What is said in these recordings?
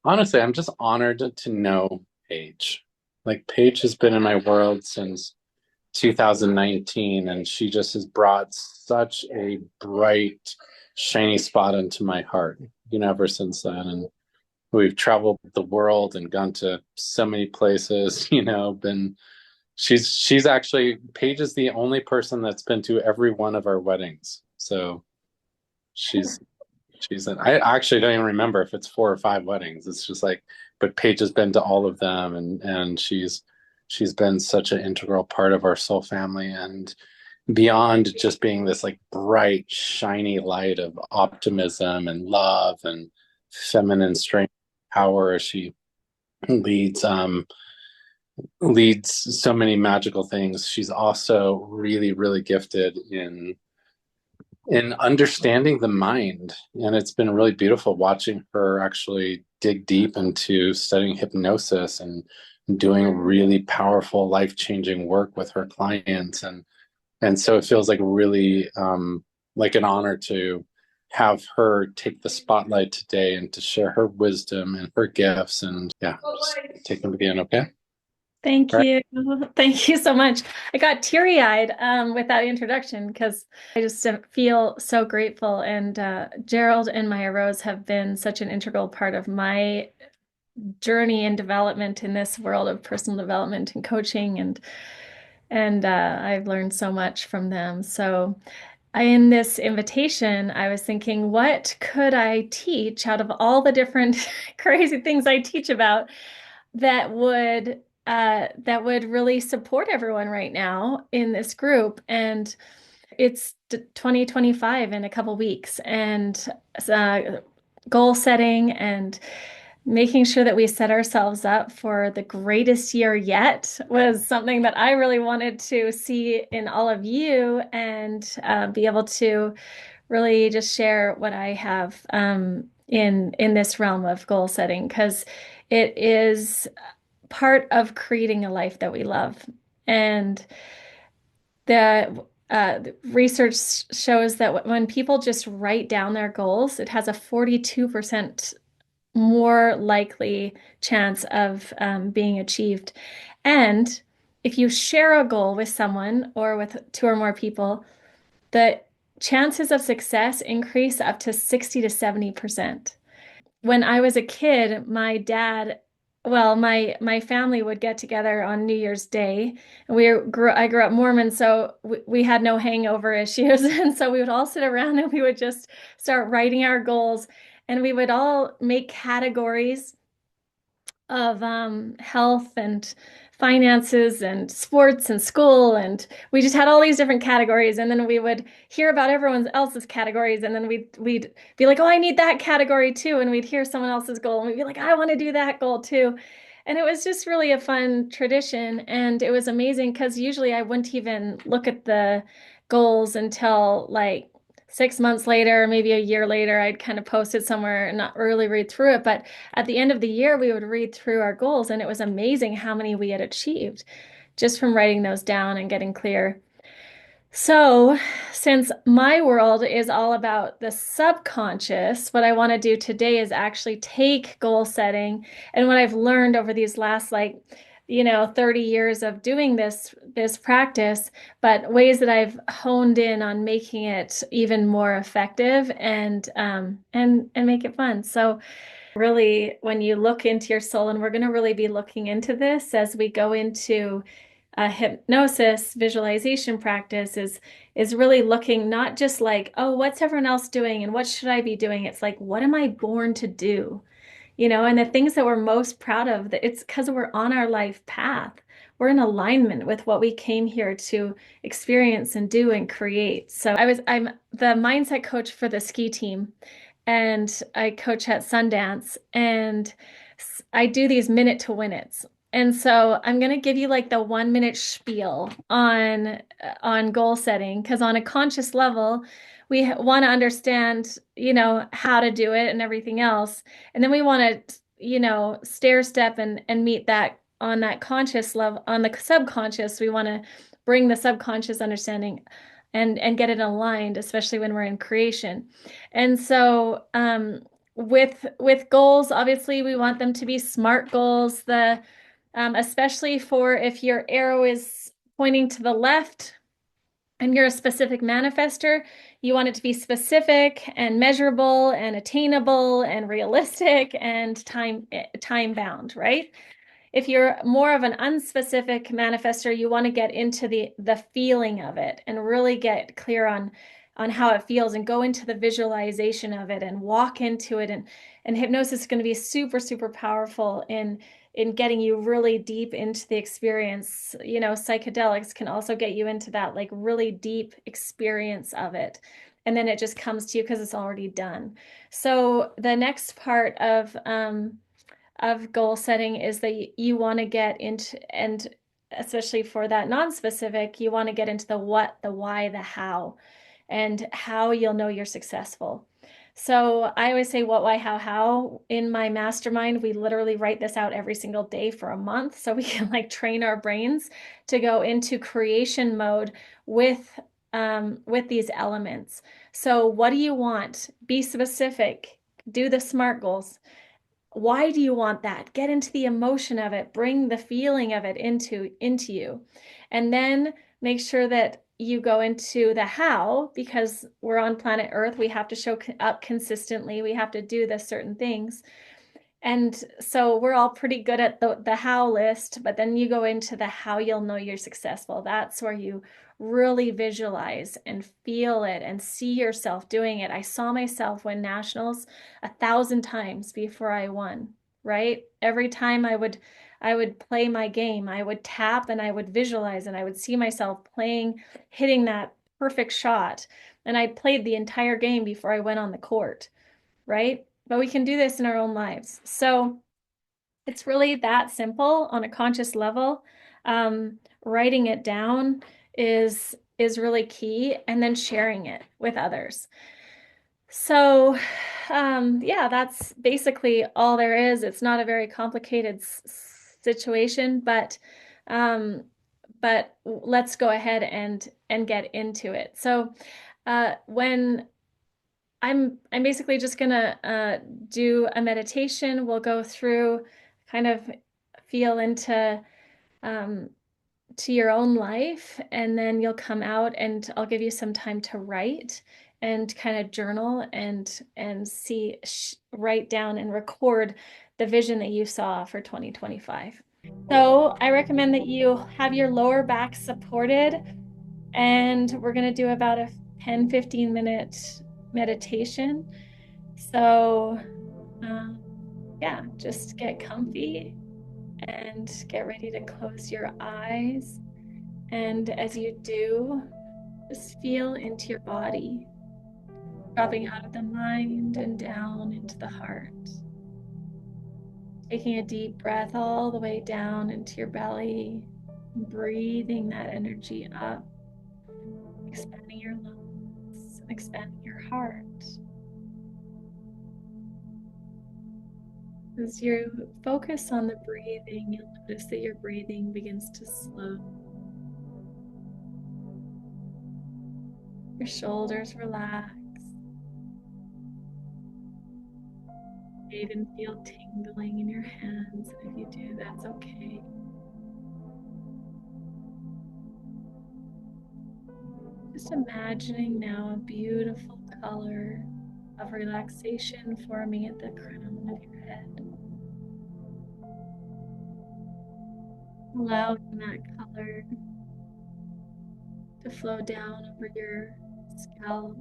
Honestly, I'm just honored to know Paige. Like Paige has been in my world since 2019, and she just has brought such a bright, shiny spot into my heart, ever since then. And we've traveled the world and gone to so many places, been she's actually Paige is the only person that's been to every one of our weddings. So she's I actually don't even remember if it's four or five weddings. It's just like, but Paige has been to all of them, and she's been such an integral part of our soul family, and beyond just being this like bright, shiny light of optimism and love and feminine strength, power as she leads leads so many magical things. She's also really, really gifted in understanding the mind. And it's been really beautiful watching her actually dig deep into studying hypnosis and doing really powerful, life-changing work with her clients. And so it feels like really like an honor to have her take the spotlight today and to share her wisdom and her gifts. And yeah, just take them again, okay? Thank All right. you. Thank you so much. I got teary-eyed with that introduction because I just feel so grateful. And Gerald and Maya Rose have been such an integral part of my journey and development in this world of personal development and coaching, and I've learned so much from them. So in this invitation, I was thinking, what could I teach out of all the different crazy things I teach about that would really support everyone right now in this group? And it's 2025 in a couple weeks, and uh, goal setting and making sure that we set ourselves up for the greatest year yet was something that I really wanted to see in all of you, and be able to really just share what I have in this realm of goal setting, because it is part of creating a life that we love. And the research shows that when people just write down their goals, it has a 42% more likely chance of being achieved. And if you share a goal with someone or with two or more people, the chances of success increase up to 60 to 70%. When I was a kid, my family would get together on New Year's Day. And I grew up Mormon, so we had no hangover issues. And so we would all sit around and we would just start writing our goals. And we would all make categories of health and finances and sports and school, and we just had all these different categories, and then we would hear about everyone else's categories, and then we'd be like, oh, I need that category too, and we'd hear someone else's goal and we'd be like, I want to do that goal too. And it was just really a fun tradition, and it was amazing because usually I wouldn't even look at the goals until like 6 months later, maybe a year later. I'd kind of post it somewhere and not really read through it. But at the end of the year, we would read through our goals, and it was amazing how many we had achieved just from writing those down and getting clear. So, since my world is all about the subconscious, what I want to do today is actually take goal setting and what I've learned over these last 30 years of doing this practice, but ways that I've honed in on making it even more effective and make it fun. So really, when you look into your soul, and we're going to really be looking into this as we go into a hypnosis visualization practice, is really looking not just like, oh, what's everyone else doing and what should I be doing? It's like, what am I born to do? And the things that we're most proud of, that it's because we're on our life path. We're in alignment with what we came here to experience and do and create. So I'm the mindset coach for the ski team, and I coach at Sundance, and I do these minute to win it's. And so I'm going to give you like the 1 minute spiel on goal setting, because on a conscious level, we want to understand, how to do it and everything else. And then we want to, stair step and meet that on that conscious level. On the subconscious, we want to bring the subconscious understanding and get it aligned, especially when we're in creation. And so with goals, obviously we want them to be SMART goals. The especially for if your arrow is pointing to the left and you're a specific manifester, you want it to be specific and measurable and attainable and realistic and time bound, right? If you're more of an unspecific manifester, you want to get into the feeling of it and really get clear on how it feels and go into the visualization of it and walk into it. And hypnosis is going to be super, super powerful in getting you really deep into the experience. You know, psychedelics can also get you into that like really deep experience of it. And then it just comes to you because it's already done. So the next part of goal setting is that you want to get into, and especially for that non-specific, you want to get into the what, the why, the how, and how you'll know you're successful. So I always say what, why, how. In my mastermind, we literally write this out every single day for a month so we can like train our brains to go into creation mode with these elements. So what do you want? Be specific. Do the SMART goals. Why do you want that? Get into the emotion of it, bring the feeling of it into you. And then make sure that you go into the how, because we're on planet Earth, we have to show up consistently, we have to do the certain things. And so we're all pretty good at the how list, but then you go into the how you'll know you're successful. That's where you really visualize and feel it and see yourself doing it. I saw myself win nationals 1,000 times before I won, right? Every time I would play my game, I would tap and I would visualize and I would see myself playing, hitting that perfect shot. And I played the entire game before I went on the court, right? But we can do this in our own lives. So it's really that simple on a conscious level. Writing it down is really key, and then sharing it with others. So, yeah, that's basically all there is. It's not a very complicated situation, um, but let's go ahead and get into it. So, when I'm basically just gonna do a meditation. We'll go through, kind of feel into um, to your own life, and then you'll come out, and I'll give you some time to write and kind of journal and see write down and record the vision that you saw for 2025. So I recommend that you have your lower back supported, and we're going to do about a 10-15 minute meditation. So, um, yeah, just get comfy and get ready to close your eyes. And as you do, just feel into your body, dropping out of the mind and down into the heart. Taking a deep breath all the way down into your belly, breathing that energy up, expanding your lungs, and expanding your heart. As you focus on the breathing, you'll notice that your breathing begins to slow. Your shoulders relax. You even feel tingling in your hands. And if you do, that's okay. Just imagining now a beautiful color of relaxation forming at the crown of your head. Allowing that color to flow down over your scalp,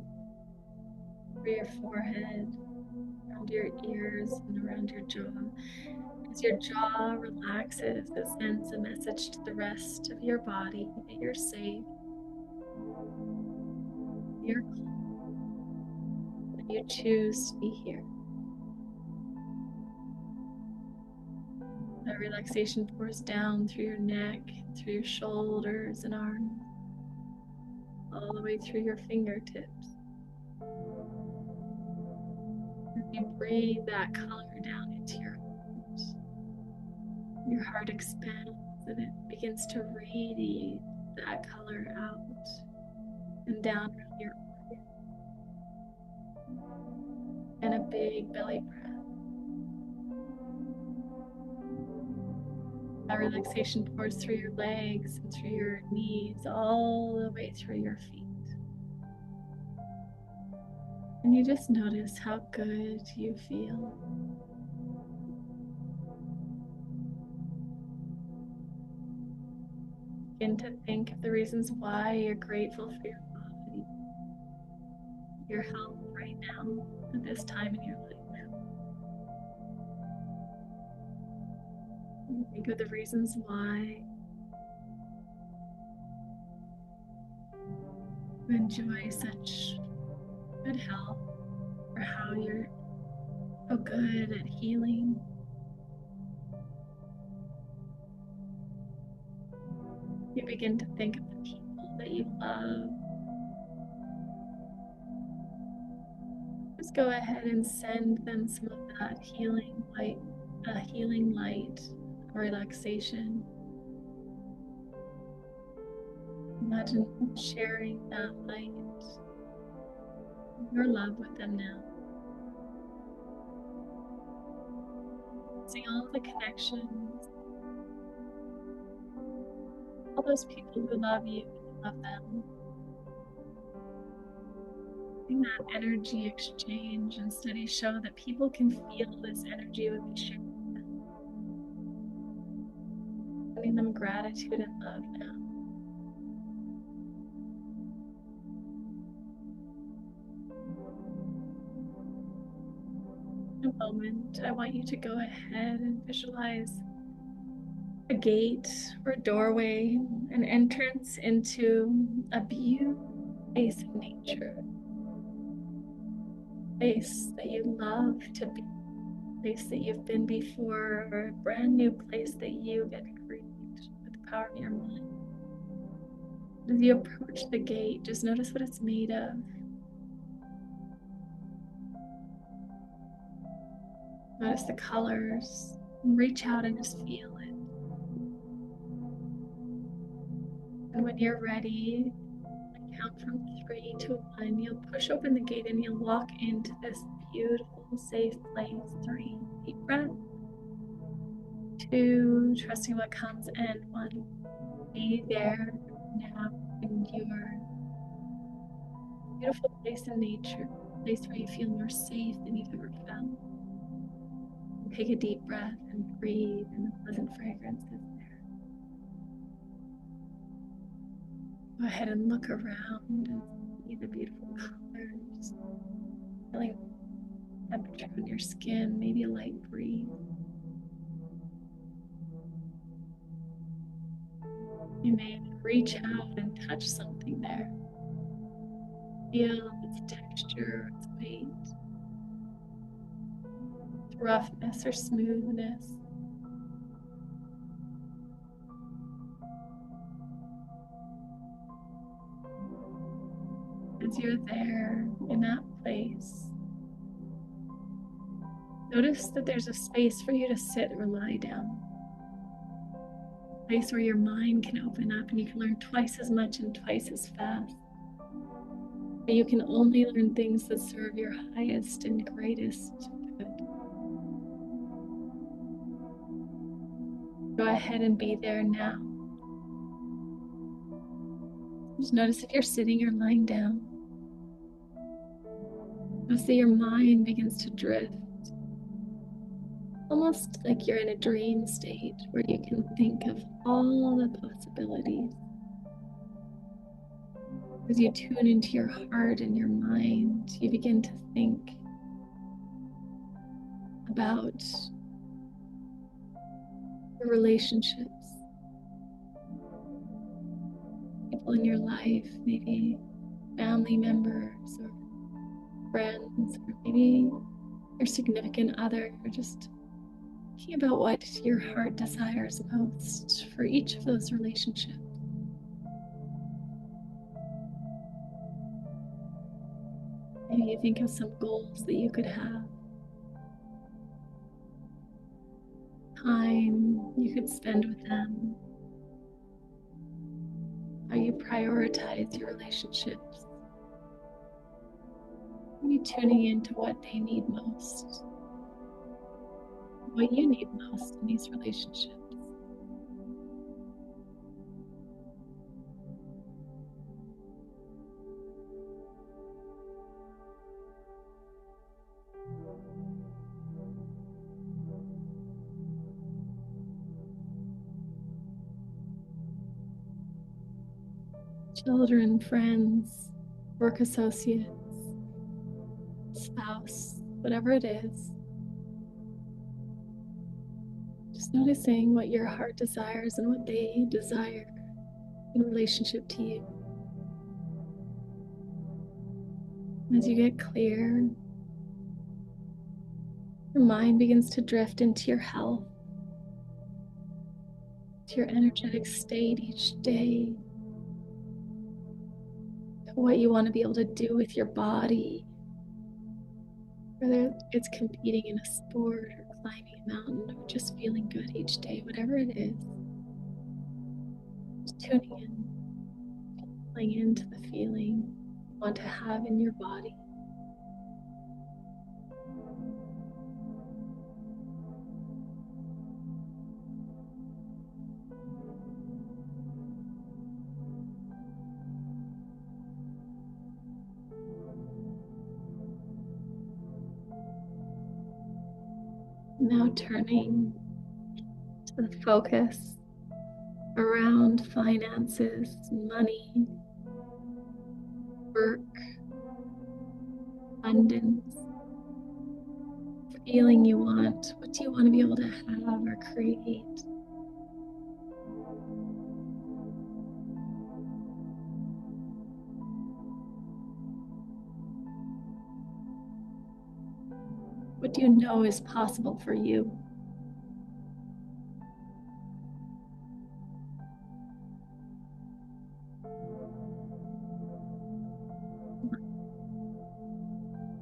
over your forehead, around your ears, and around your jaw. As your jaw relaxes, it sends a message to the rest of your body that you're safe, you're calm, that you choose to be here. That relaxation pours down through your neck, through your shoulders and arms, all the way through your fingertips. As you breathe that color down into your heart expands and it begins to radiate that color out and down around your organs. and a big belly breath. That relaxation pours through your legs and through your knees, all the way through your feet. And you just notice how good you feel. Begin to think of the reasons why you're grateful for your body, your health right now, at this time in your life. And think of the reasons why you enjoy such good health, or how you're so good at healing. You begin to think of the people that you love. Just go ahead and send them some of that healing light, relaxation. Imagine sharing that light, your love with them now. Seeing all the connections, all those people who love you, you love them. Seeing that energy exchange, and studies show that people can feel this energy when we share with them. Sending them gratitude and love now. In a moment, I want you to go ahead and visualize a gate or a doorway, an entrance into a beautiful place of nature, a place that you love to be, a place that you've been before, or a brand new place that you get to create with the power of your mind. As you approach the gate, just notice what it's made of. Notice the colors. Reach out and just feel it. And when you're ready, I count from 3 to 1. You'll push open the gate and you'll walk into this beautiful, safe place. 3, deep breath. 2, trusting what comes. And 1, be there now in your beautiful place in nature, a place where you feel more safe than you've ever felt. Take a deep breath and breathe in the pleasant fragrances there. Go ahead and look around and see the beautiful colors. Feeling temperature on your skin, maybe a light breeze. You may reach out and touch something there. Feel its texture, its weight, its roughness or smoothness. As you're there in that place, notice that there's a space for you to sit or lie down. A place where your mind can open up and you can learn twice as much and twice as fast. But you can only learn things that serve your highest and greatest good. Go ahead and be there now. Just notice if you're sitting or lying down. Notice that your mind begins to drift. Almost like you're in a dream state where you can think of all the possibilities. As you tune into your heart and your mind, you begin to think about your relationships, people in your life, maybe family members or friends, or maybe your significant other, or just thinking about what your heart desires most for each of those relationships. Maybe you think of some goals that you could have, time you could spend with them, how you prioritize your relationships. Maybe tuning into what they need most, what you need most in these relationships. Children, friends, work associates, spouse, whatever it is. Just noticing what your heart desires and what they desire in relationship to you. As you get clear, your mind begins to drift into your health, to your energetic state each day, to what you want to be able to do with your body, whether it's competing in a sport or climbing a mountain or just feeling good each day, whatever it is. Just tuning in, feeling into the feeling you want to have in your body. Now turning to the focus around finances, money, work, abundance, feeling you want. What do you want to be able to have or create? What do you know is possible for you?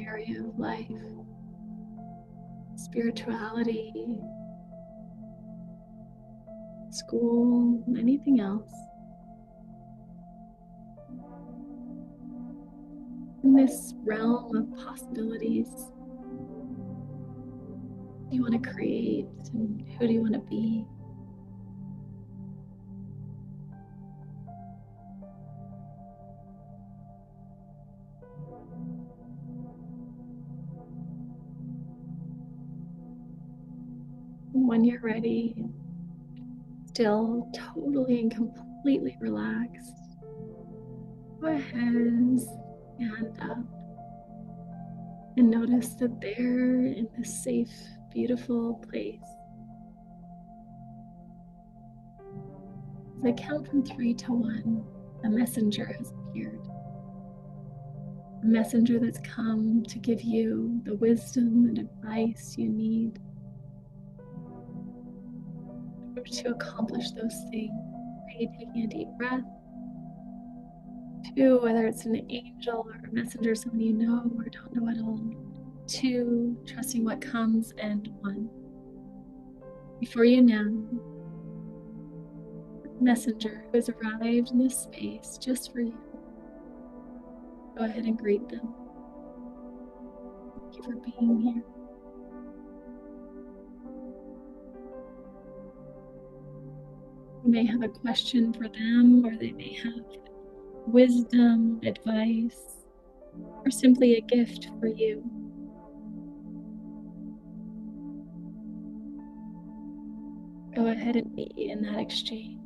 Area of life, spirituality, school, anything else. In this realm of possibilities, what do you want to create and who do you want to be? And when you're ready, still totally and completely relaxed, go ahead and stand up and notice that they're in this safe, beautiful place. As I count from 3 to 1, a messenger has appeared. A messenger that's come to give you the wisdom and advice you need to accomplish those things. 3, taking a deep breath. 2, whether it's an angel or a messenger, someone you know or don't know at all. 2, trusting what comes, and 1. Before you now, a messenger who has arrived in this space just for you. Go ahead and greet them. Thank you for being here. You may have a question for them, or they may have wisdom, advice, or simply a gift for you. Go ahead and be in that exchange.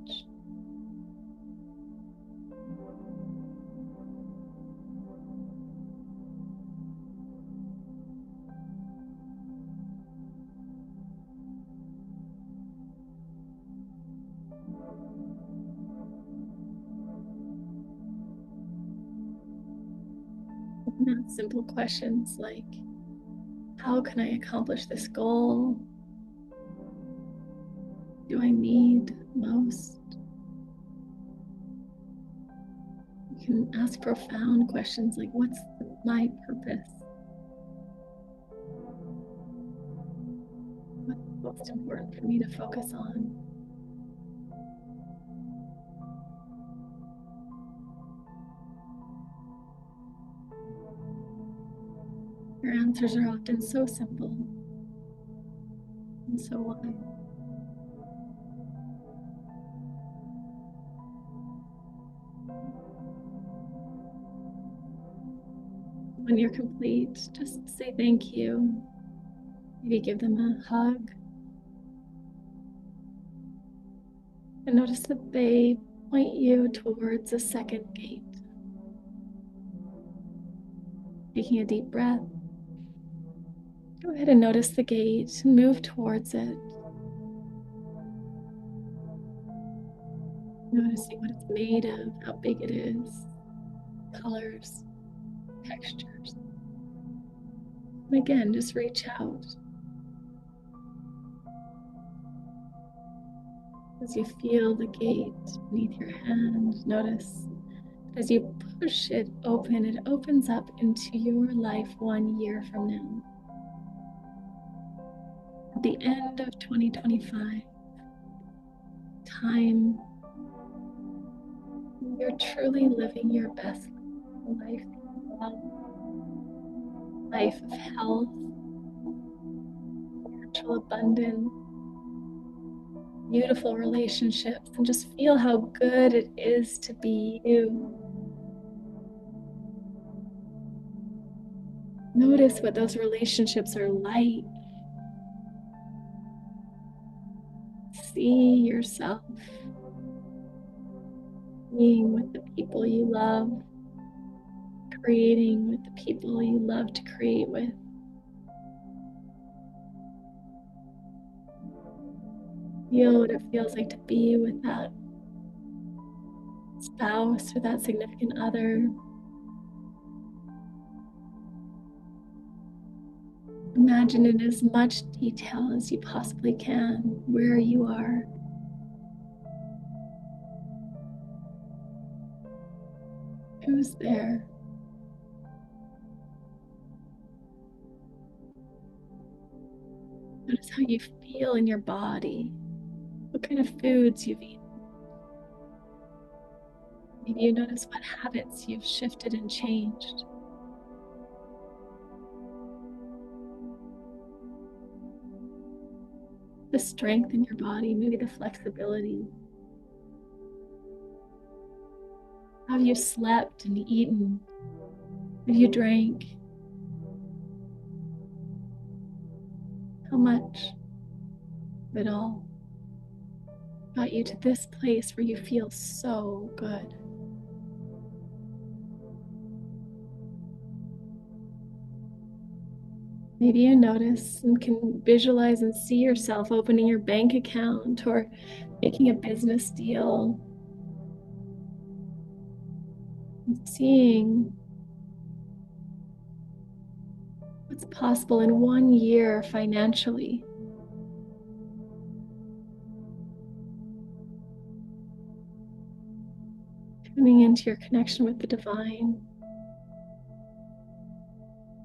Not simple questions like, how can I accomplish this goal? Do I need most? You can ask profound questions like, what's my purpose? What's most important for me to focus on? Your answers are often so simple and so wise. When you're complete, just say thank you. Maybe give them a hug. And notice that they point you towards a second gate. Taking a deep breath. Go ahead and notice the gate and move towards it. Noticing what it's made of, how big it is, colors, textures. And again, just reach out. As you feel the gate beneath your hand, notice as you push it open, it opens up into your life 1 year from now. At the end of 2025, time you're truly living your best life, life of health, spiritual abundance, beautiful relationships, and just feel how good it is to be you. Notice what those relationships are like. See yourself being with the people you love, creating with the people you love to create with. Feel what it feels like to be with that spouse or that significant other. Imagine in as much detail as you possibly can where you are. Who's there? Notice how you feel in your body, what kind of foods you've eaten. Maybe you notice what habits you've shifted and changed. The strength in your body, maybe the flexibility. Have you slept and eaten? Have you drank? How much of it all got you to this place where you feel so good? Maybe you notice and can visualize and see yourself opening your bank account or making a business deal. And seeing what's possible in 1 year financially. Tuning into your connection with the divine.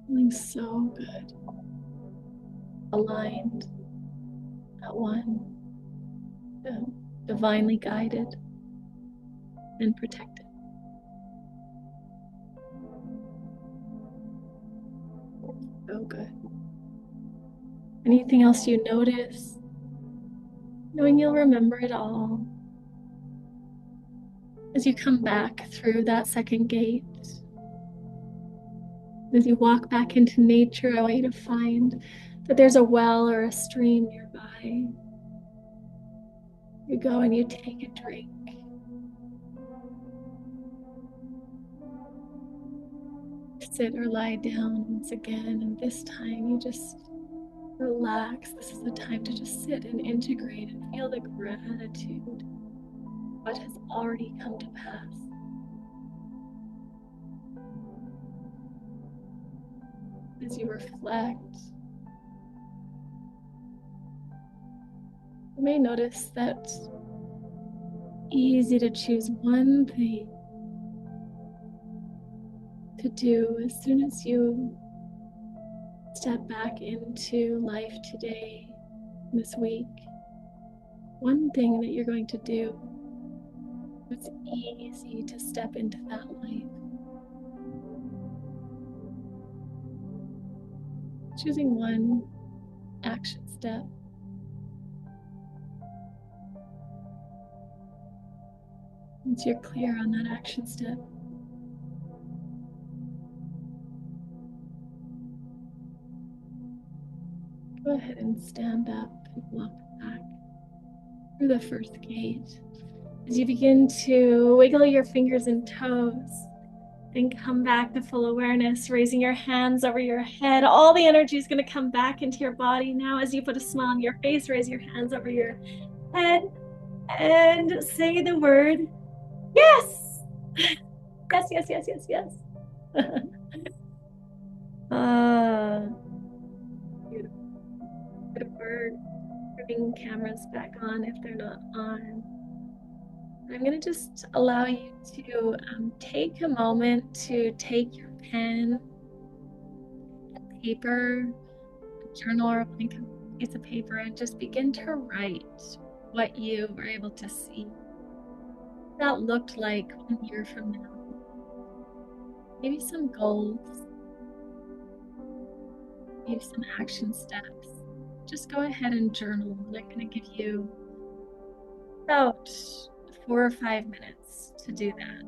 Feeling so good. Aligned at one. Divinely guided and protected. So good. Anything else you notice? Knowing you'll remember it all. As you come back through that second gate, as you walk back into nature, I want you to find that there's a well or a stream nearby. You go and you take a drink. Sit or lie down once again, and this time you just relax. This is the time to just sit and integrate and feel the gratitude, what has already come to pass. As you reflect, you may notice that it's easy to choose one thing to do as soon as you step back into life today, this week. One thing that you're going to do. It's easy to step into that life. choosing one action step. Once you're clear on that action step, go ahead and stand up and walk back through the first gate. As you begin to wiggle your fingers and toes and come back to full awareness, raising your hands over your head, all the energy is going to come back into your body. Now, as you put a smile on your face, raise your hands over your head and say the word yes. Yes, yes, yes, yes, yes. Beautiful. We're turning cameras back on if they're not on. I'm going to just allow you to take a moment to take your pen, paper, a journal, or a blank piece of paper and just begin to write what you were able to see. What that looked like 1 year from now. Maybe some goals, maybe some action steps. Just go ahead and journal. And I'm going to give you about 4 or 5 minutes to do that.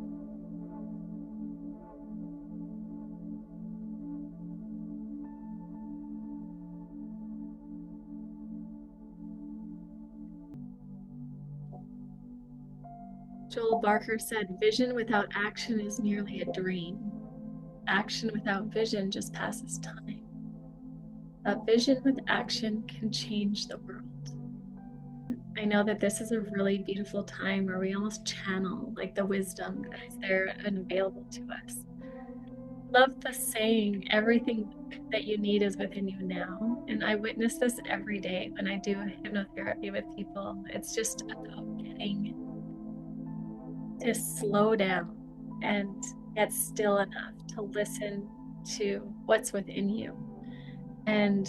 Joel Barker said, "Vision without action is merely a dream. Action without vision just passes time. A vision with action can change the world." I know that this is a really beautiful time where we almost channel like the wisdom that is there and available to us. Love the saying, everything that you need is within you now. And I witness this every day when I do hypnotherapy with people. It's just about getting to slow down and get still enough to listen to what's within you. And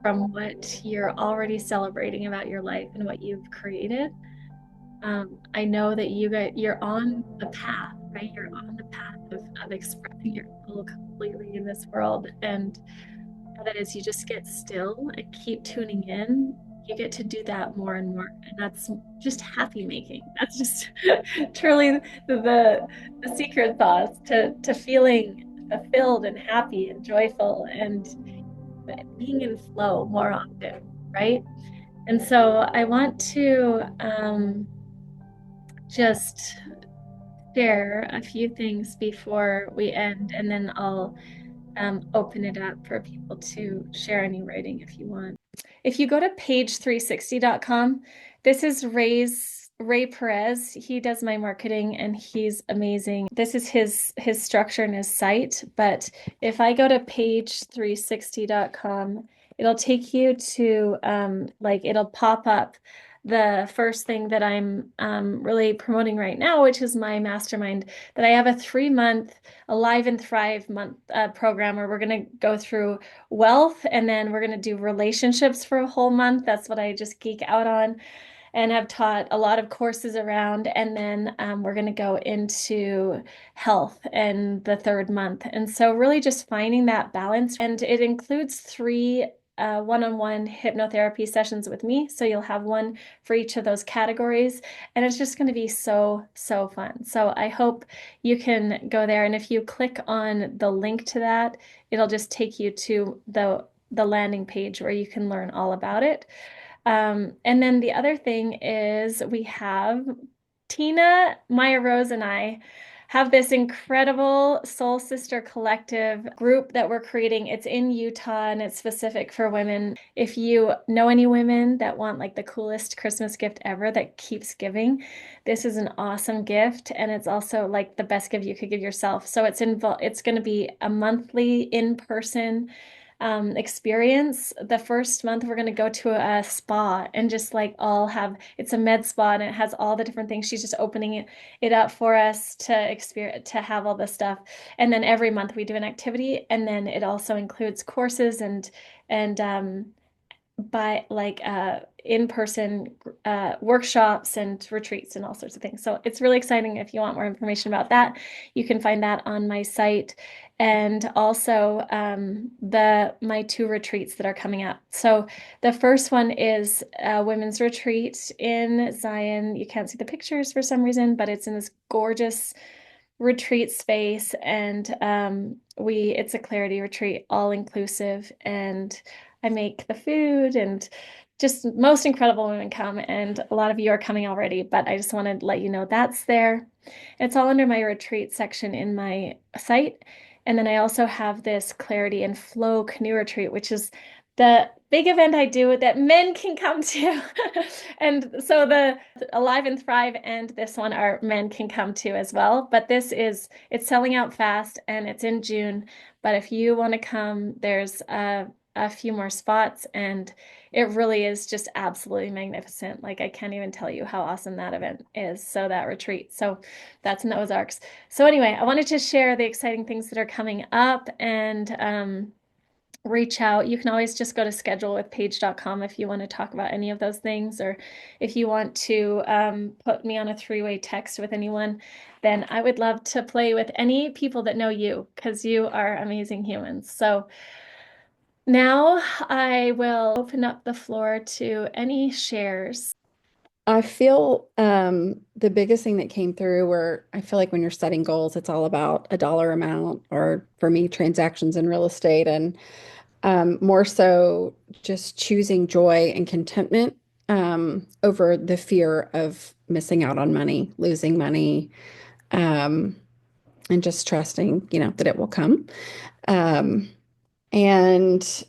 from what you're already celebrating about your life and what you've created, I know that you're on the path, right? You're on the path of expressing your soul completely in this world. And that is, you just get still and keep tuning in. You get to do that more and more. And that's just happy making. That's just truly the secret sauce to feeling fulfilled and happy and joyful and being in flow more often, right? And so I want to just share a few things before we end, and then I'll open it up for people to share any writing if you want. If you go to page360.com, this is Ray Perez. He does my marketing and he's amazing. This is his structure and his site. But if I go to page360.com, it'll take you to like it'll pop up the first thing that I'm really promoting right now, which is my mastermind, that I have a 3-month Alive and Thrive month program where we're going to go through wealth and then we're going to do relationships for a whole month. That's what I just geek out on and have taught a lot of courses around. And then we're going to go into health in the 3rd month. And so really just finding that balance. And it includes 3 one-on-one hypnotherapy sessions with me. So you'll have one for each of those categories. And it's just going to be so, so fun. So I hope you can go there. And if you click on the link to that, it'll just take you to the landing page where you can learn all about it. And then the other thing is we have Tina, Maya Rose, and I have this incredible Soul Sister Collective group that we're creating. It's in Utah and it's specific for women. If you know any women that want like the coolest Christmas gift ever that keeps giving, this is an awesome gift. And it's also like the best gift you could give yourself. So it's going to be a monthly in-person experience. The first month we're going to go to a spa and just like all have, it's a med spa and it has all the different things. She's just opening it up for us to experience, to have all this stuff. And then every month we do an activity, and then it also includes courses and by like in-person workshops and retreats and all sorts of things. So it's really exciting. If you want more information about that, you can find that on my site. And also the my two retreats that are coming up. So the first one is a women's retreat in Zion. You can't see the pictures for some reason, but it's in this gorgeous retreat space, and we it's a clarity retreat, all inclusive, and I make the food, and just most incredible women come, and a lot of you are coming already, but I just want to let you know that's there. It's all under my retreat section in my site. And then I also have this clarity and flow canoe retreat, which is the big event I do that men can come to. And so the Alive and Thrive and this one are men can come to as well. But it's selling out fast and it's in June. But if you want to come, there's a few more spots, and it really is just absolutely magnificent. Like I can't even tell you how awesome that event is. So that retreat. So that's in the Ozarks. So anyway, I wanted to share the exciting things that are coming up, and reach out. You can always just go to schedulewithpaige.com if you want to talk about any of those things, or if you want to put me on a three-way text with anyone, then I would love to play with any people that know you because you are amazing humans. So now I will open up the floor to any shares. I feel the biggest thing that came through where I feel like when you're setting goals, it's all about a dollar amount, or for me, transactions in real estate, and more so just choosing joy and contentment over the fear of missing out on money, losing money, um, and just trusting, that it will come. Um, and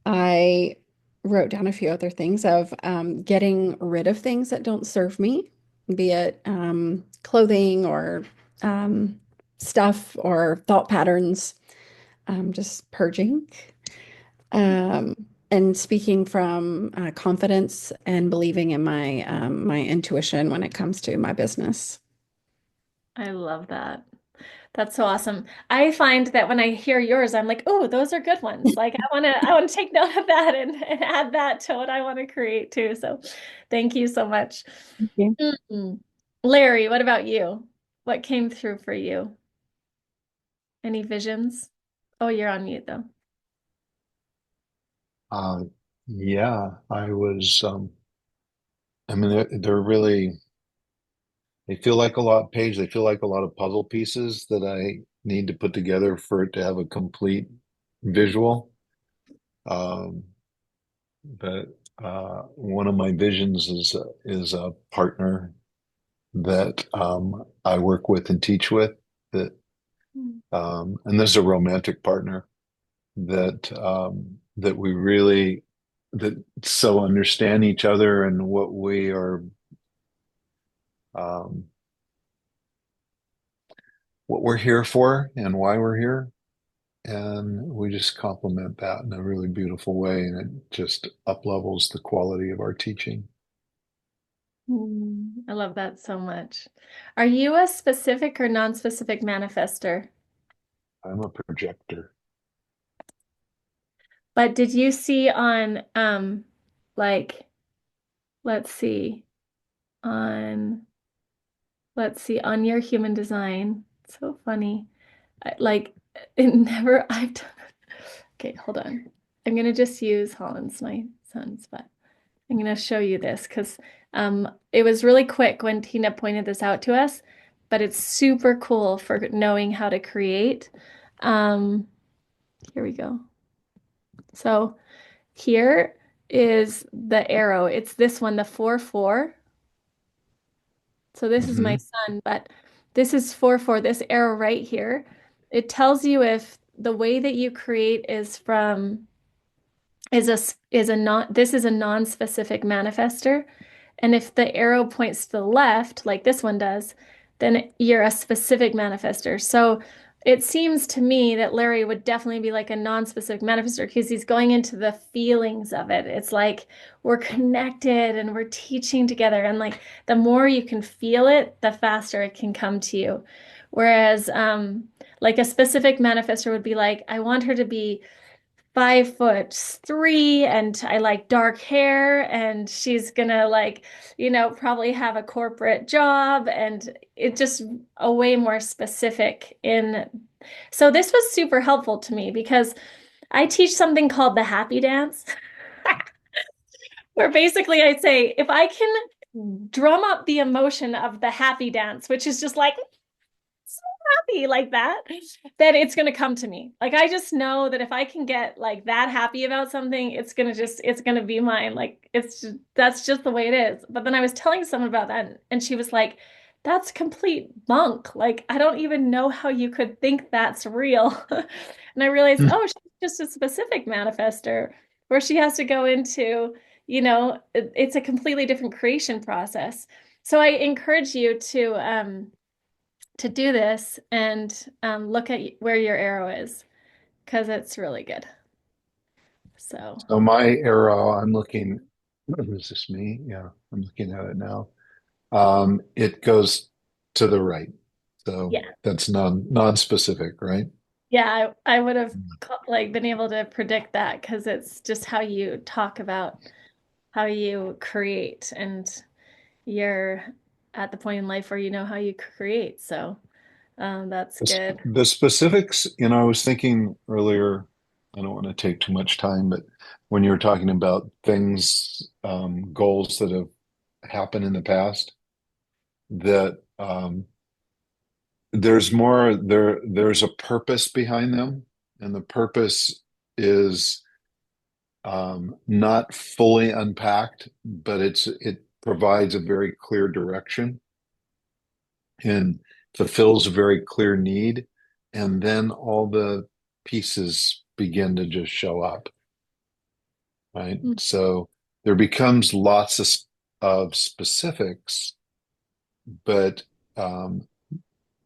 I wrote down a few other things of getting rid of things that don't serve me, be it clothing or um, stuff or thought patterns, just purging. Um, and speaking from confidence and believing in my intuition when it comes to my business. I love that. That's so awesome. I find that when I hear yours, I'm like, oh, those are good ones. Like I want to take note of that and add that to what I want to create too. So thank you so much. Yeah. Mm. Larry, what about you? What came through for you? Any visions? Oh, you're on mute though. Uh, yeah, I mean, they're really, they feel like a lot, Paige, they feel like a lot of puzzle pieces that I need to put together for it to have a complete visual. Um, but one of my visions is a partner that I work with and teach with that, Mm. and this is a romantic partner that we really that so understand each other and what we are um, what we're here for and why we're here. And we just complement that in a really beautiful way. And it just up levels the quality of our teaching. I love that so much. Are you a specific or non-specific manifester? I'm a projector. But did you see on like let's see on let's see on your human design. So funny. Like it never I've done okay, hold on. I'm gonna just use Holland's my son's, but I'm gonna show you this because it was really quick when Tina pointed this out to us, but it's super cool for knowing how to create. Um, here we go. So here is the arrow. It's this one, the 4-4. So this is my Hmm. son, but this is 4-4, this arrow right here. It tells you if the way that you create is from is a non this is a non-specific manifester. And if the arrow points to the left, like this one does, then you're a specific manifester. So it seems to me that Larry would definitely be like a non-specific manifester because he's going into the feelings of it. It's like we're connected and we're teaching together. And like the more you can feel it, the faster it can come to you. Whereas like a specific manifester would be like, I want her to be 5'3" and I like dark hair, and she's gonna like, probably have a corporate job, and it just a way more specific in. So this was super helpful to me because I teach something called the happy dance, where basically I say, if I can drum up the emotion of the happy dance, which is just like so happy like that, then it's going to come to me. Like, I just know that if I can get like that happy about something, it's going to be mine. Like, that's just the way it is. But then I was telling someone about that, and she was like, that's complete bunk. Like, I don't even know how you could think that's real. And I realized, Hmm. oh, she's just a specific manifester where she has to go into, it's a completely different creation process. So I encourage you to do this and look at where your arrow is, because it's really good. So, So my arrow, I'm looking, is this me? Yeah, I'm looking at it now. It goes to the right. So yeah. that's non-specific, right? Yeah, I would have like been able to predict that because it's just how you talk about how you create, and you're at the point in life where you know how you create. So, that's good. The specifics, I was thinking earlier, I don't want to take too much time, but when you were talking about things, goals that have happened in the past, that there's a purpose behind them, and the purpose is not fully unpacked, but it provides a very clear direction and fulfills a very clear need, and then all the pieces begin to just show up, right? Mm. So there becomes lots of specifics, but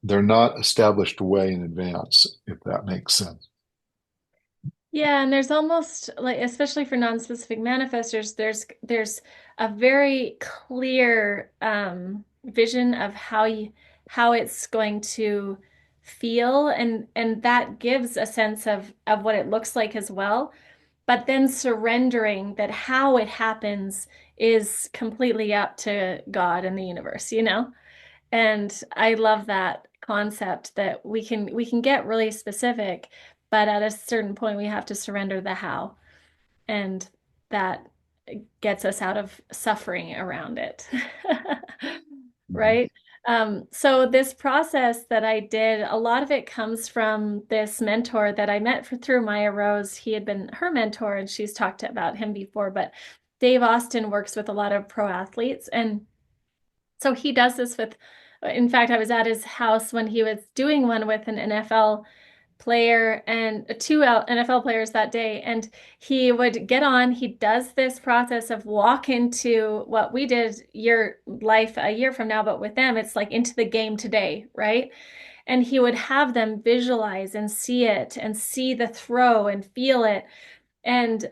they're not established way in advance, if that makes sense. Yeah, and there's almost like, especially for non-specific manifestors, there's a very clear vision of how it's going to feel, and that gives a sense of what it looks like as well. But then surrendering that how it happens is completely up to God and the universe, you know? And I love that concept that we can get really specific, but at a certain point we have to surrender the how. And that gets us out of suffering around it. Mhm. Right? So this process that I did, a lot of it comes from this mentor that I met through Maya Rose. He had been her mentor, and she's talked about him before, but Dave Austin works with a lot of pro athletes, and so he does this with, in fact, I was at his house when he was doing one with an NFL player and two NFL players that day. And he would get on, he does this process of walk into what we did your life a year from now, but with them, it's like into the game today, right? And he would have them visualize and see it and see the throw and feel it. And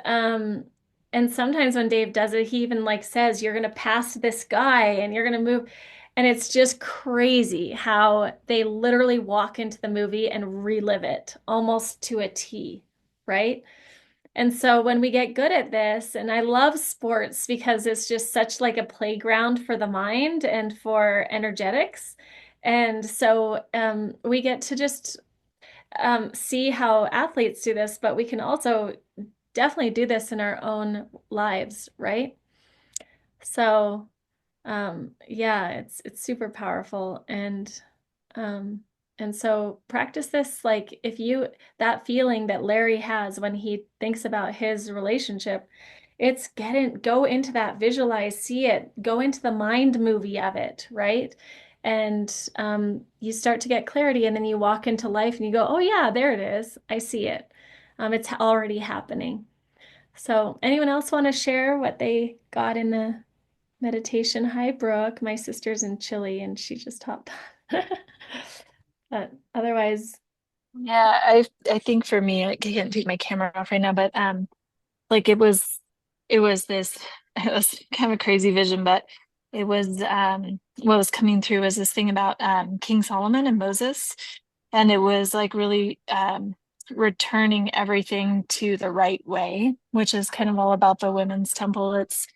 sometimes when Dave does it, he even like says, you're gonna pass this guy and you're gonna move. And it's just crazy how they literally walk into the movie and relive it almost to a T, right? And so when we get good at this, and I love sports because it's just such like a playground for the mind and for energetics. And so we get to just see how athletes do this, but we can also definitely do this in our own lives, right? So, yeah, it's super powerful, um, and so practice this. Like, if you that feeling that Larry has when he thinks about his relationship, it's go into that, visualize, see it, go into the mind movie of it, right? And you start to get clarity, and then you walk into life and you go, oh yeah, there it is. I see it. It's already happening. So, anyone else want to share what they got in the meditation? Hi, Brooke. My sister's in Chile and she just hopped on. But otherwise, Yeah, I think for me, I can't take my camera off right now, but like it was this it was kind of a crazy vision, but it was what was coming through was this thing about King Solomon and Moses, and it was like really returning everything to the right way, which is kind of all about the women's temple that's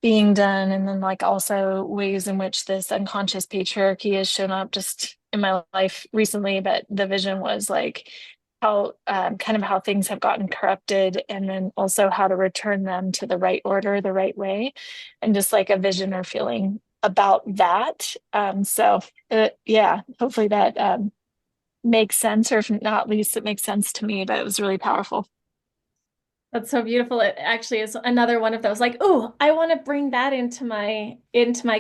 being done. And then like also ways in which this unconscious patriarchy has shown up just in my life recently. But the vision was like how kind of how things have gotten corrupted, and then also how to return them to the right order, the right way, and just like a vision or feeling about that. Yeah, hopefully that makes sense, or if not, at least it makes sense to me. But it was really powerful. That's so beautiful. It actually is another one of those like, oh, I want to bring that into my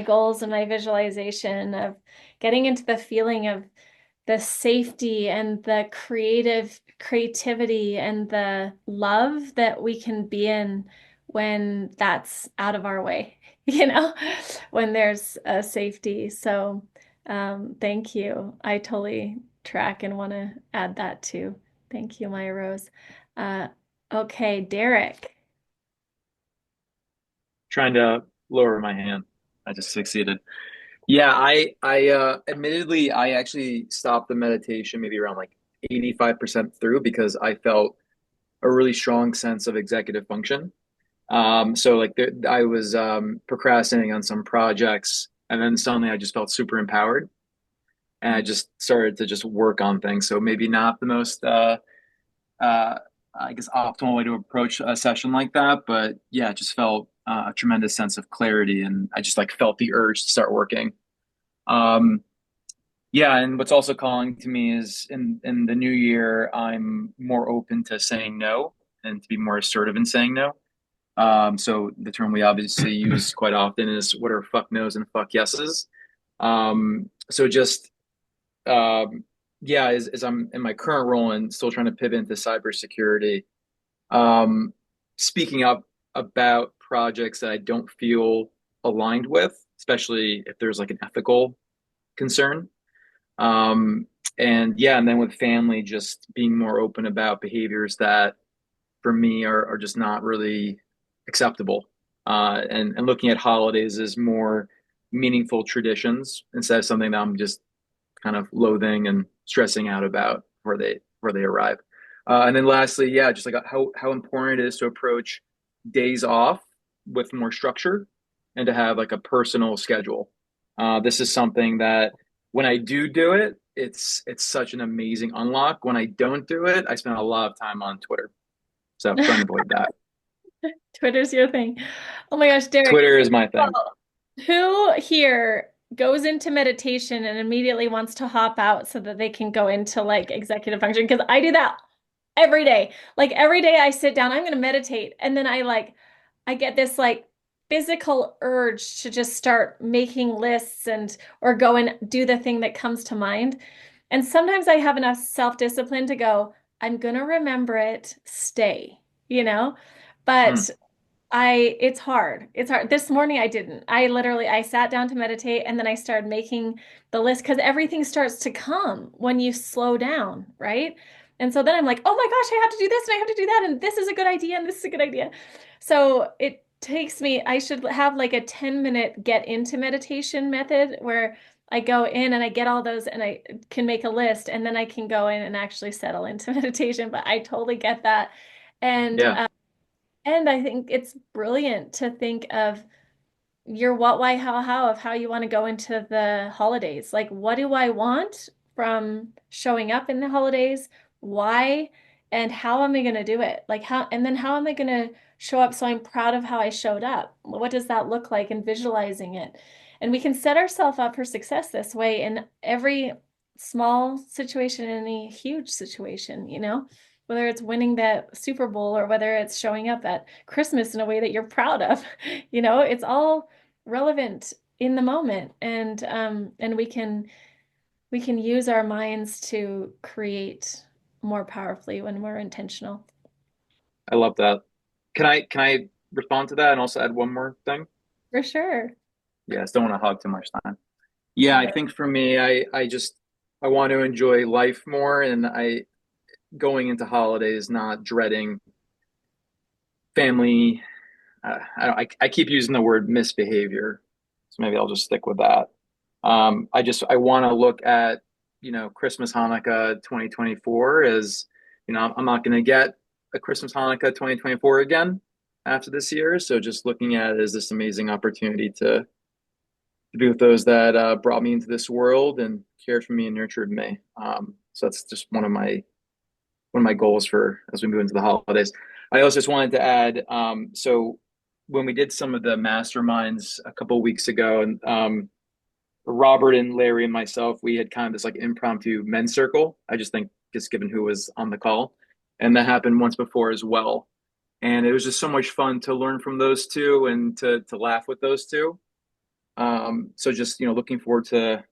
goals and my visualization of getting into the feeling of the safety and the creativity and the love that we can be in when that's out of our way, when there's a safety. So, thank you. I totally track and want to add that too. Thank you, Maya Rose. Uh, okay, Derek. Trying to lower my hand. I just succeeded. Yeah, I admittedly I actually stopped the meditation maybe around like 85% through because I felt a really strong sense of executive function. So like I was procrastinating on some projects, and then suddenly I just felt super empowered, and I just started to just work on things. So maybe not the most uh, I guess optimal way to approach a session like that, but yeah, it just felt a tremendous sense of clarity, and I just like felt the urge to start working. Um, yeah, and what's also calling to me is in the new year, I'm more open to saying no and to be more assertive in saying no. So the term we obviously use quite often is what are fuck no's and fuck yeses. So just yeah, as I'm in my current role and still trying to pivot into cybersecurity, um, speaking up about projects that I don't feel aligned with, especially if there's like an ethical concern. Um, and yeah, and then with family, just being more open about behaviors that for me are just not really acceptable. And looking at holidays as more meaningful traditions instead of something that I'm just kind of loathing and stressing out about before they arrive. And then lastly, yeah, just like how important it is to approach days off with more structure and to have like a personal schedule. This is something that when I do it, it's such an amazing unlock. When I don't do it, I spend a lot of time on Twitter. So trying to avoid that. Twitter's your thing. Oh my gosh, Derek. Twitter is my thing. Well, who here goes into meditation and immediately wants to hop out so that they can go into like executive function? Because I do that every day. Like every day I sit down, I'm going to meditate. And then I get this like physical urge to just start making lists or go and do the thing that comes to mind. And sometimes I have enough self-discipline to go, I'm going to remember it, stay, you know? Hmm. But it's hard. It's hard. This morning I didn't. I sat down to meditate and then I started making the list because everything starts to come when you slow down, right? And so then I'm like, oh my gosh, I have to do this and I have to do that. And this is a good idea. And this is a good idea. So it takes me, I should have like a 10-minute get into meditation method where I go in and I get all those and I can make a list and then I can go in and actually settle into meditation. But I totally get that. And Yeah, and I think it's brilliant to think of your what, why, how of how you want to go into the holidays. Like, what do I want from showing up in the holidays? Why? And how am I going to do it? Like, and then how am I going to show up so I'm proud of how I showed up? What does that look like and visualizing it? And we can set ourselves up for success this way in every small situation and any huge situation, whether it's winning that Super Bowl or whether it's showing up at Christmas in a way that you're proud of. It's all relevant in the moment, and we can use our minds to create more powerfully when we're intentional. I love that. Can I respond to that and also add one more thing? For sure. Yes, don't want to hog too much time. Yeah, I think for me, I want to enjoy life more, and I going into holidays not dreading family. I keep using the word misbehavior, so maybe I'll just stick with that. I want to look at Christmas, Hanukkah, 2024 as I'm not going to get a Christmas Hanukkah 2024 again after this year. So just looking at it as this amazing opportunity to be with those that brought me into this world and cared for me and nurtured me. So that's just one of my goals for as we move into the holidays. I also just wanted to add, so when we did some of the masterminds a couple of weeks ago, and Robert and Larry and myself, we had kind of this like impromptu men's circle. I just think just given who was on the call, and that happened once before as well. And it was just so much fun to learn from those two and to laugh with those two. So just looking forward to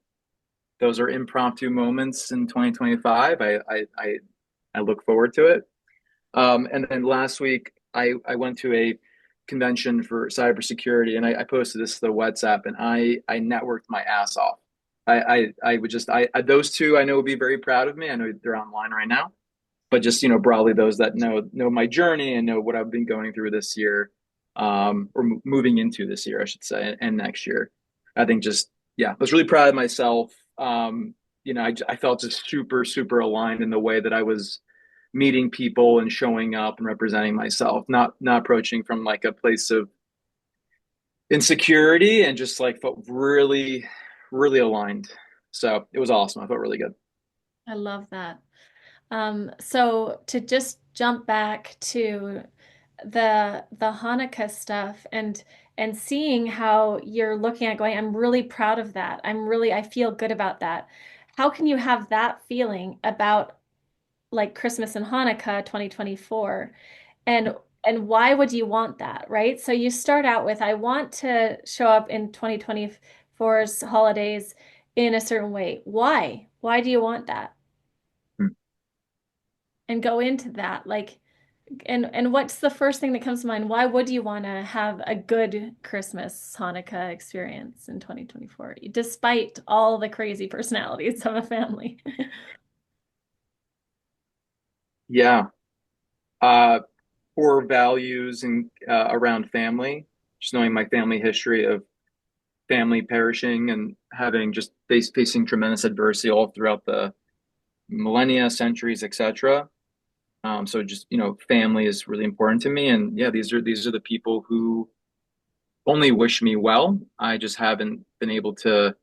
those are impromptu moments in 2025. I look forward to it. And then last week, I went to a convention for cybersecurity, and I posted this to the WhatsApp, and I networked my ass off. I would just those two I know would be very proud of me. I know they're online right now, but just broadly those that know my journey and know what I've been going through this year, or moving into this year, I should say, and next year. I think just yeah, I was really proud of myself. I felt just super aligned in the way that I was meeting people and showing up and representing myself, not approaching from like a place of insecurity, and just like felt really aligned. So it was awesome. I felt really good. I love that. So to just jump back to the Hanukkah stuff and seeing how you're looking at going, I'm really proud of that. I feel good about that. How can you have that feeling about like Christmas and Hanukkah 2024? And and why would you want that, right? So you start out with, I want to show up in 2024's holidays in a certain way. Why? Why do you want that? And go into that. Like, and what's the first thing that comes to mind? Why would you want to have a good Christmas, Hanukkah experience in 2024, despite all the crazy personalities of a family? Yeah. Core values and around family, just knowing my family history of family perishing and having just facing tremendous adversity all throughout the millennia, centuries, etc. So just family is really important to me, and yeah, these are the people who only wish me well. I just haven't been able to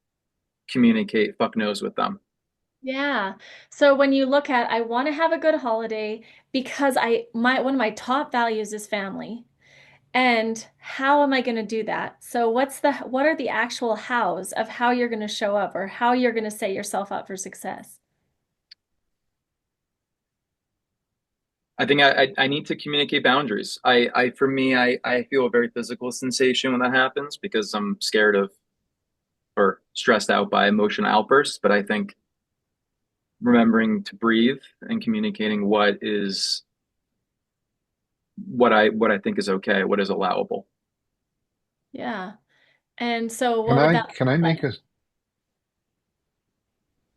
communicate fuck knows with them. Yeah. So when you look at, I want to have a good holiday because one of my top values is family. And how am I going to do that? So what are the actual hows of how you're going to show up or how you're going to set yourself up for success? I think I need to communicate boundaries. For me, I feel a very physical sensation when that happens because I'm scared of or stressed out by emotional outbursts. But I think remembering to breathe and communicating what I think is okay, what is allowable. Yeah. And so Can what would I that can look I make like? a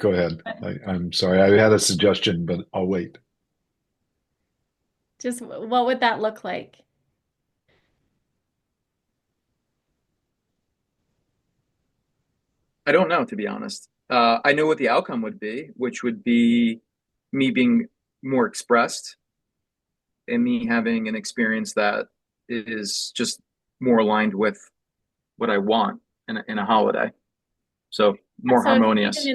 go ahead? I'm sorry, I had a suggestion, but I'll wait. Just what would that look like? I don't know, to be honest. I know what the outcome would be, which would be me being more expressed and me having an experience that is just more aligned with what I want in a holiday. So more So if even harmonious.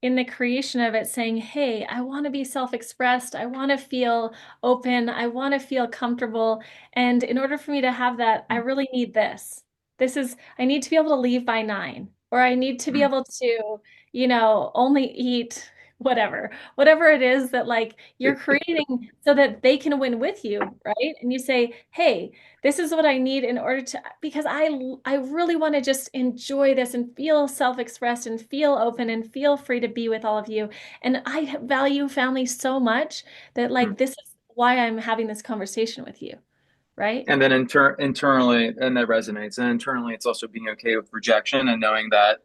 in the creation of it saying, "Hey, I want to be self-expressed. I want to feel open. I want to feel comfortable. And in order for me to have that, I really need this. I need to be able to leave by 9, or I need to be Mm. able to, only eat whatever it is that like you're creating so that they can win with you, right? And you say, "Hey, this is what I need in order to because I really want to just enjoy this and feel self-expressed and feel open and feel free to be with all of you. And I value family so much that like Mm. this is why I'm having this conversation with you, right?" And then internally, and that resonates. And internally, it's also being okay with rejection and knowing that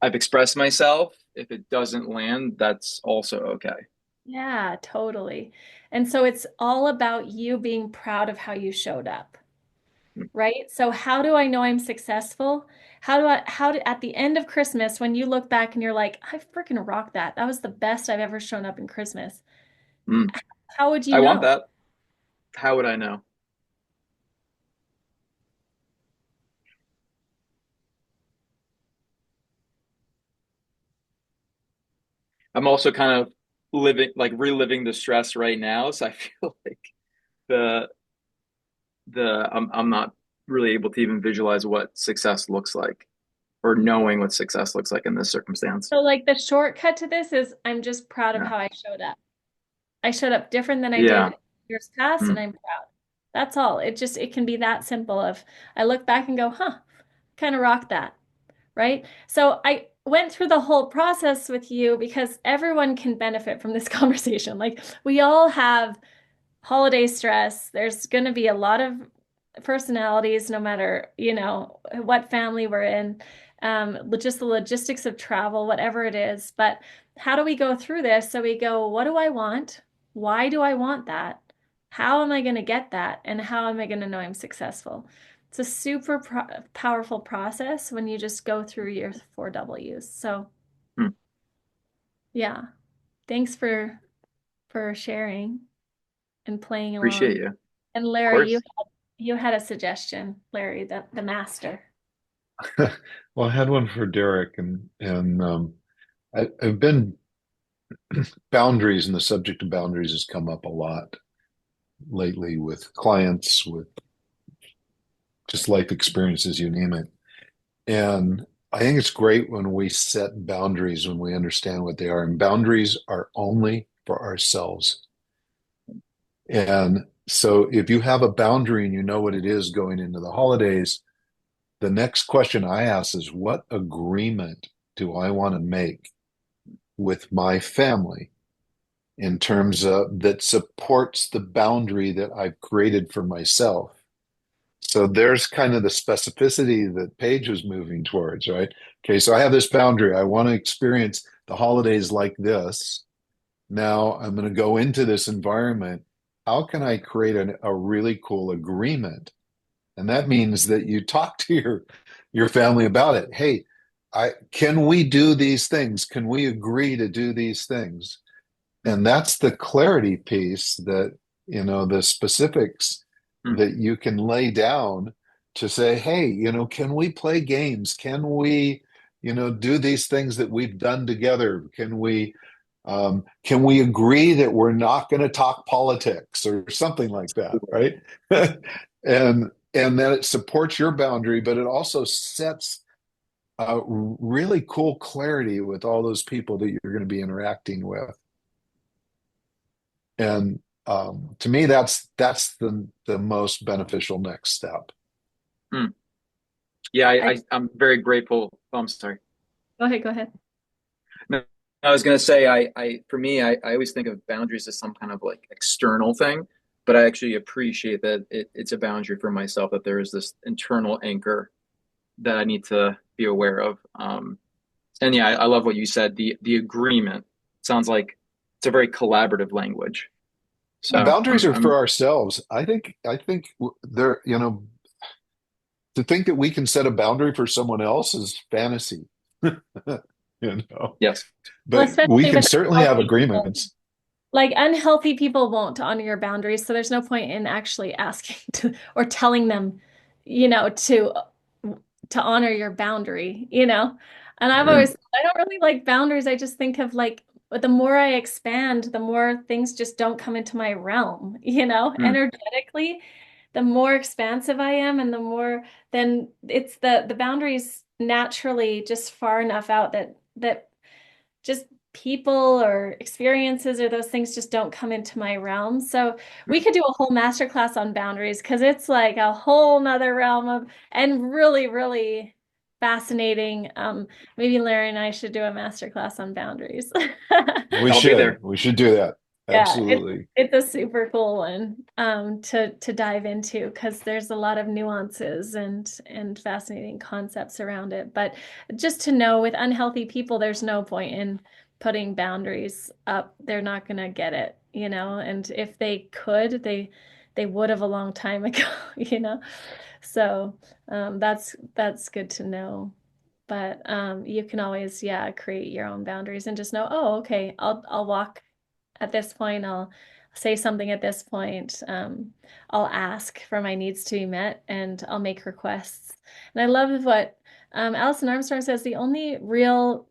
I've expressed myself. If it doesn't land, that's also okay. Yeah, totally. And so it's all about you being proud of how you showed up. Mm. Right? So how do I know I'm successful? How do at the end of Christmas when you look back and you're like, I freaking rocked that. That was the best I've ever shown up in Christmas. Mm. How would you I want know? that. How would I know? I'm also kind of reliving the stress right now, so I feel like the I'm not really able to even visualize what success looks like or knowing what success looks like in this circumstance. So like the shortcut to this is I'm just proud of Yeah. how I showed up. I showed up different than I Yeah. did years past, and Mm. I'm proud. That's all. It can be that simple of I look back and go, huh, kind of rocked that, right? So I went through the whole process with you because everyone can benefit from this conversation. Like we all have holiday stress. There's going to be a lot of personalities, no matter, what family we're in, just the logistics of travel, whatever it is. But how do we go through this? So we go, what do I want? Why do I want that? How am I going to get that? And how am I going to know I'm successful? It's a super powerful process when you just go through your 4 Ws. So, Mm. yeah, thanks for sharing and playing Appreciate along. you. Of And Larry, you course. you had a suggestion, Larry, the master. Well, I had one for Derek, and I've been boundaries, and the subject of boundaries has come up a lot lately with clients, with just life experiences, you name it. And I think it's great when we set boundaries, when we understand what they are. And boundaries are only for ourselves. And so if you have a boundary and you know what it is going into the holidays, the next question I ask is, what agreement do I want to make with my family in terms of that supports the boundary that I've created for myself? So there's kind of the specificity that Paige was moving towards, right? Okay, so I have this boundary. I want to experience the holidays like this. Now I'm going to go into this environment. How can I create a really cool agreement? And that means that you talk to your family about it. Hey, I can we do these things? Can we agree to do these things? And that's the clarity piece that, the specifics Mm. that you can lay down to say, hey, can we play games? Can we, do these things that we've done together? Can we agree that we're not going to talk politics or something like that, right? And that it supports your boundary, but it also sets really cool clarity with all those people that you're going to be interacting with. And to me, that's the most beneficial next step. Mm. Yeah, I I'm very grateful. Oh, I'm sorry. go ahead. No, I was gonna say for me, I always think of boundaries as some kind of like external thing, but I actually appreciate that it's a boundary for myself, that there is this internal anchor that I need to be aware of. And yeah, I love what you said. The agreement sounds like it's a very collaborative language. So Boundaries I'm are I'm for ourselves. I think they're, to think that we can set a boundary for someone else is fantasy. you know, yes. Well, but we especially can with certainly have unhealthy people. agreements. Like unhealthy people won't honor your boundaries, so there's no point in actually asking to or telling them, to honor your boundary. And I've Mm, always I don't really like boundaries. I just think of like but the more I expand, the more things just don't come into my realm. mm, Energetically, the more expansive I am and the more then it's the boundaries naturally just far enough out that just people or experiences or those things just don't come into my realm. So we mm. could do a whole masterclass on boundaries because it's like a whole nother realm of and really, really fascinating. Maybe Larry and I should do a masterclass on boundaries. We I'll be should. there. We should do that. Yeah, Absolutely. it's a super cool one to dive into because there's a lot of nuances and fascinating concepts around it. But just to know with unhealthy people, there's no point in putting boundaries up. They're not gonna get it. And if they could, they would have a long time ago. So that's good to know. But you can always, yeah, create your own boundaries and just know, oh, okay, I'll walk at this point, I'll say something at this point. I'll ask for my needs to be met and I'll make requests. And I love what Alison Armstrong says, the only real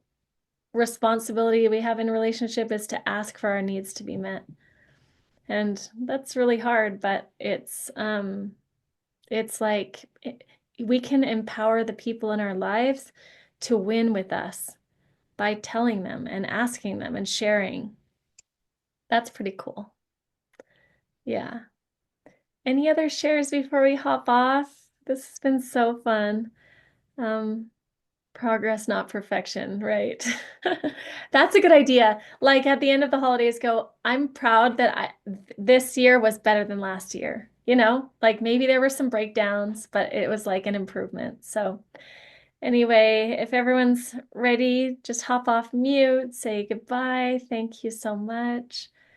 responsibility we have in a relationship is to ask for our needs to be met. And that's really hard, but it's like we can empower the people in our lives to win with us by telling them and asking them and sharing. That's pretty cool. Yeah. Any other shares before we hop off? This has been so fun. Um, Progress, not perfection, right? That's a good idea. Like at the end of the holidays, go, I'm proud that this year was better than last year. You know, like maybe there were some breakdowns, but it was like an improvement. So anyway, if everyone's ready, just hop off mute, say goodbye. Thank you so much.